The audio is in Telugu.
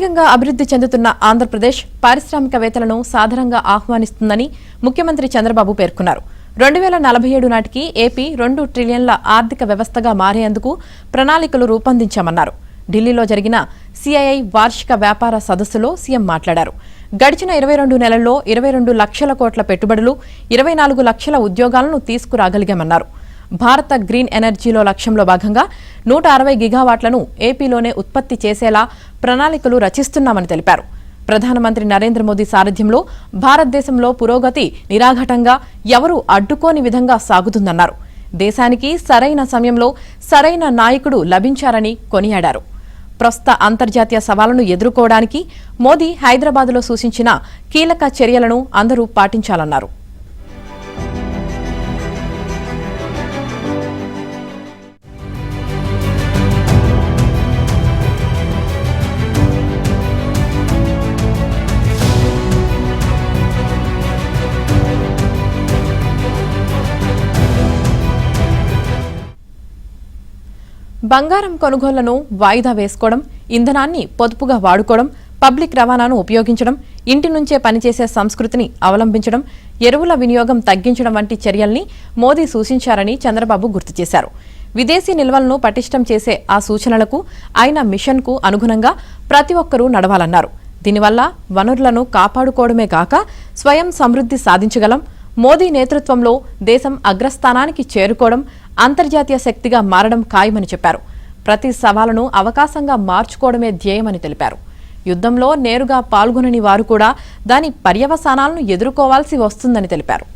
వేగంగా అభివృద్ధి చెందుతున్న ఆంధ్రప్రదేశ్ పారిశ్రామికవేత్తలను సాదరంగా ఆహ్వానిస్తుందని ముఖ్యమంత్రి చంద్రబాబు పేర్కొన్నారు. 2047 నాటికి ఏపీ 2 ట్రిలియన్ల ఆర్థిక వ్యవస్థగా మారేందుకు ప్రణాళికలు రూపొందించామన్నారు. ఢిల్లీలో జరిగిన సిఐఐ వార్షిక వ్యాపార సదస్సులో సీఎం మాట్లాడారు. గడిచిన 22 నెలల్లో 22 లక్షల కోట్ల పెట్టుబడులు, 24 లక్షల ఉద్యోగాలను తీసుకురాగలిగామన్నారు. భారత గ్రీన్ ఎనర్జీలో లక్ష్యంలో భాగంగా 160 గిగావాట్లను ఏపీలోనే ఉత్పత్తి చేసేలా ప్రణాళికలు రచిస్తున్నామని తెలిపారు. ప్రధానమంత్రి నరేంద్ర మోదీ సారథ్యంలో భారతదేశంలో పురోగతి నిరాఘాటంగా ఎవరూ అడ్డుకోని విధంగా సాగుతుందన్నారు. దేశానికి సరైన సమయంలో సరైన నాయకుడు లభించారని కొనియాడారు. ప్రస్తుత అంతర్జాతీయ సవాళ్లను ఎదుర్కోవడానికి మోదీ హైదరాబాద్లో సూచించిన కీలక చర్యలను అందరూ పాటించాలన్నారు. బంగారం కొనుగోళ్లను వాయిదా వేసుకోవడం, ఇంధనాన్ని పొదుపుగా వాడుకోవడం, పబ్లిక్ రవాణాను ఉపయోగించడం, ఇంటి నుంచే పనిచేసే సంస్కృతిని అవలంబించడం, ఎరువుల వినియోగం తగ్గించడం వంటి చర్యల్ని మోదీ సూచించారని చంద్రబాబు గుర్తు చేశారు. విదేశీ నిల్వలను పటిష్టం చేసే ఆ సూచనలకు ఆయన మిషన్కు అనుగుణంగా ప్రతి ఒక్కరూ నడవాలన్నారు. దీనివల్ల వనరులను కాపాడుకోవడమే కాక స్వయం సమృద్ధి సాధించగలం. మోదీ నేతృత్వంలో దేశం అగ్రస్థానానికి చేరుకోవడం, అంతర్జాతీయ శక్తిగా మారడం ఖాయమని చెప్పారు. ప్రతి సవాలును అవకాశంగా మార్చుకోవడమే ధ్యేయమని తెలిపారు. యుద్ధంలో నేరుగా పాల్గొనని వారు కూడా దాని పర్యవసానాలను ఎదుర్కోవాల్సి వస్తుందని తెలిపారు.